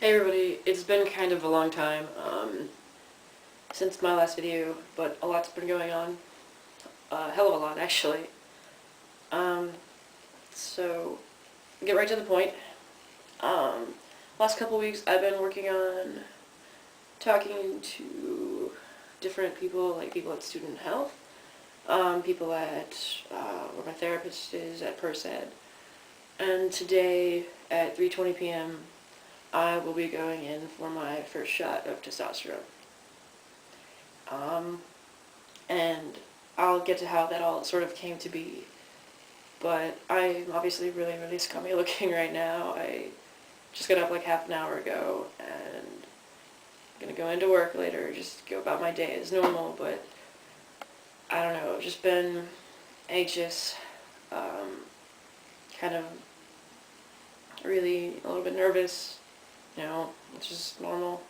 Hey everybody, it's been kind of a long time since my last video, but a lot's been going on. A hell of a lot, actually. Um, so, get right to the point. Last couple weeks I've been working on talking to different people, like people at Student Health, people at where my therapist is at PerSed, and today at 3:20 p.m. I will be going in for my first shot of testosterone. And I'll get to how that all sort of came to be. But I'm obviously really, really scummy looking right now. I just got up like half an hour ago, and I'm gonna go into work later, just go about my day as normal, but I don't know, I've just been anxious, kind of really a little bit nervous, which is normal.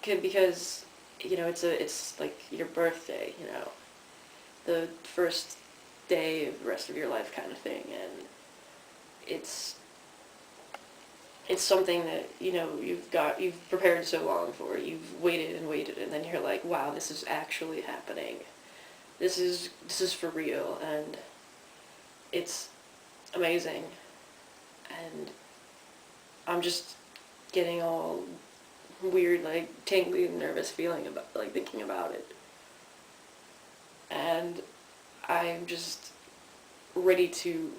Because, it's like your birthday, the first day of the rest of your life kind of thing, and it's something that, you've prepared so long for, you've waited and waited, and then you're like, wow, this is actually happening. This is for real, and it's amazing, and I'm just getting all weird, like, tingly and nervous feeling about, like, thinking about it. And I'm just ready to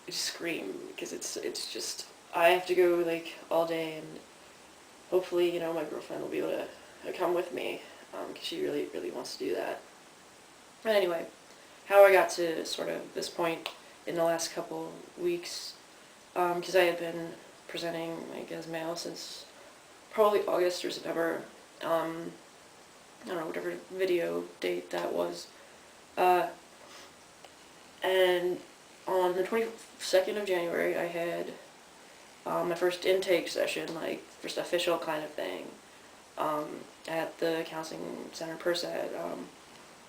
scream, because it's just, I have to go, like, all day, and hopefully, my girlfriend will be able to come with me, because she really, really wants to do that. But anyway, how I got to sort of this point in the last couple weeks, because I had been presenting, like, as male since probably August or September, I don't know, whatever video date that was, and on the 22nd of January, I had my first intake session, like, first official kind of thing, at the counseling center PerSed,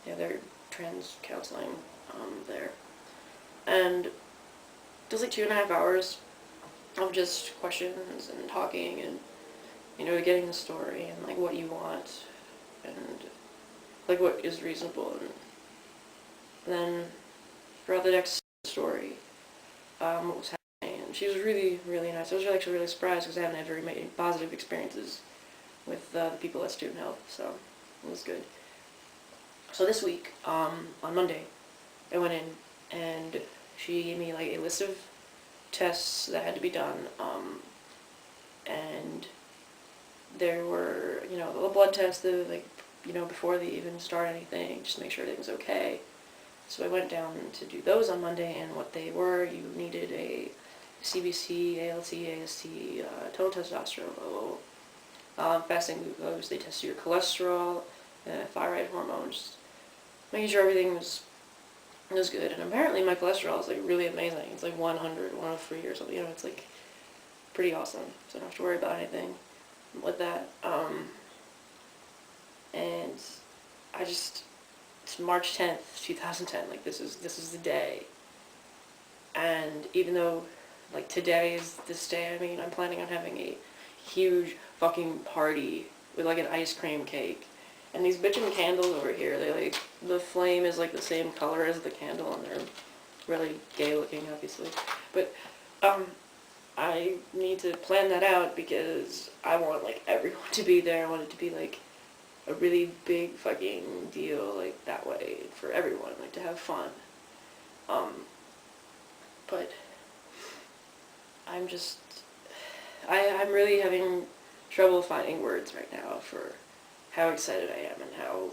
they're trans counseling, there, and it was like 2.5 hours of just questions and talking and, getting the story and, like, what you want and, like, what is reasonable, and then throughout the next story, what was happening, and she was really, really nice. I was actually really surprised because I haven't had very many positive experiences with the people at Student Health, so it was good. So this week, on Monday, I went in and she gave me, like, a list of tests that had to be done, and there were, a blood test, like, before they even start anything, just to make sure everything's okay. So I went down to do those on Monday, and what they were, you needed a CBC, ALT, AST, total testosterone level, fasting glucose, they tested your cholesterol, thyroid hormones, making sure everything was good, and apparently my cholesterol is, like, really amazing. It's like 100, 103 or something, it's, like, pretty awesome, so I don't have to worry about anything with that, and it's March 10th, 2010, like, this is the day, and even though, like, today is this day, I mean, I'm planning on having a huge fucking party with, like, an ice cream cake, and these bitchin' candles over here, they, like, the flame is, like, the same color as the candle, and they're really gay looking, obviously, but, I need to plan that out because I want, like, everyone to be there. I want it to be, like, a really big fucking deal, like, that way for everyone, like, to have fun. But I'm just, I'm really having trouble finding words right now for how excited I am and how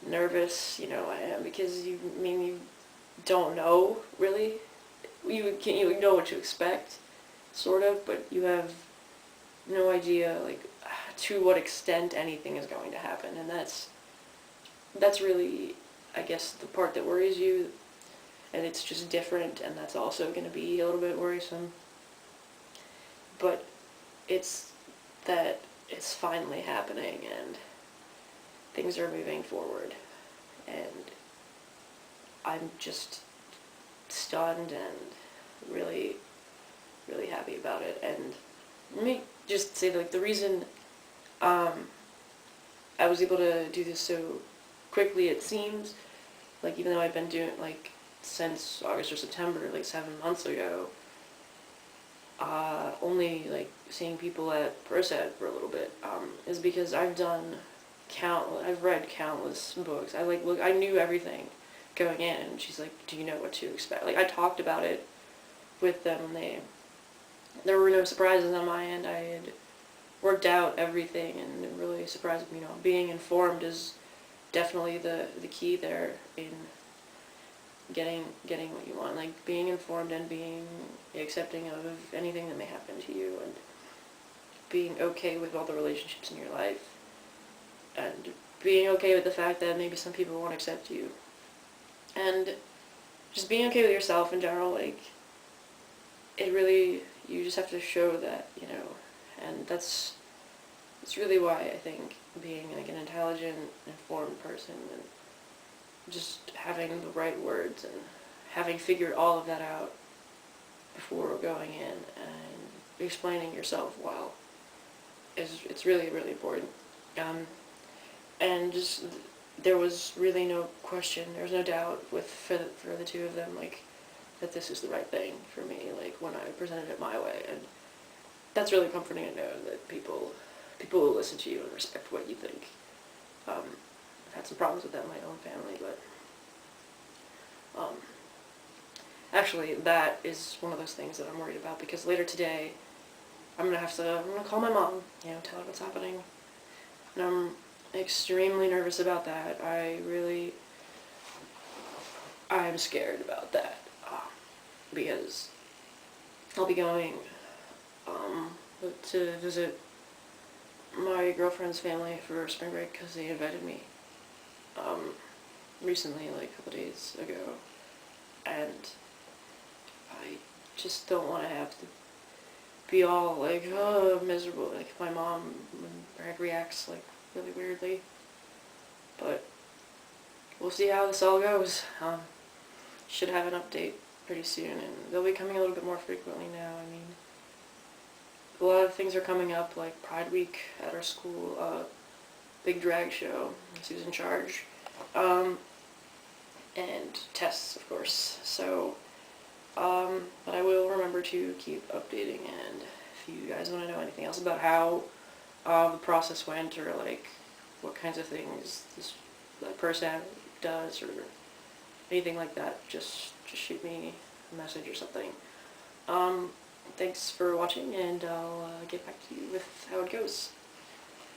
nervous, I am, because you don't know, really. You know what to expect, sort of, but you have no idea, like, to what extent anything is going to happen, and that's really, I guess, the part that worries you, and it's just different, and that's also going to be a little bit worrisome, but it's that it's finally happening, and things are moving forward, and I'm just stunned and really, really happy about it, and let me just say, like, the reason I was able to do this so quickly, it seems, like, even though I've been doing, like, since August or September, like 7 months ago, only, like, seeing people at ProSet for a little bit, is because I've read countless books. I knew everything going in, and she's like, do you know what to expect? Like, I talked about it with them, and there were no surprises on my end. I had worked out everything, and it really surprised me. Being informed is definitely the key there in getting what you want. Like, being informed and being accepting of anything that may happen to you, and being okay with all the relationships in your life, and being okay with the fact that maybe some people won't accept you, and just being okay with yourself in general. Like, you just have to show that, and that's really why I think being, like, an intelligent, informed person, and just having the right words and having figured all of that out before going in and explaining yourself well it's really, really important. And just, there was really no question, there was no doubt for the two of them, like, that this is the right thing for me, like, when I presented it my way. And that's really comforting to know that people will listen to you and respect what you think. I've had some problems with that in my own family, but actually, that is one of those things that I'm worried about, because later today I'm gonna call my mom, tell her what's happening, and I'm extremely nervous about that. I'm scared about that, because I'll be going to visit my girlfriend's family for spring break, because they invited me recently, like a couple days ago, and I just don't want to have to be all, like, oh, miserable, like, if my mom, when Brad reacts, like, really weirdly. But we'll see how this all goes. Should have an update pretty soon, and they'll be coming a little bit more frequently now. I mean, a lot of things are coming up, like Pride Week at our school, big drag show, Sue's in charge, and tests, of course. So, but I will remember to keep updating, and if you guys want to know anything else about how the process went, or, like, what kinds of things that person does, or anything like that, just shoot me a message or something. Thanks for watching, and I'll get back to you with how it goes.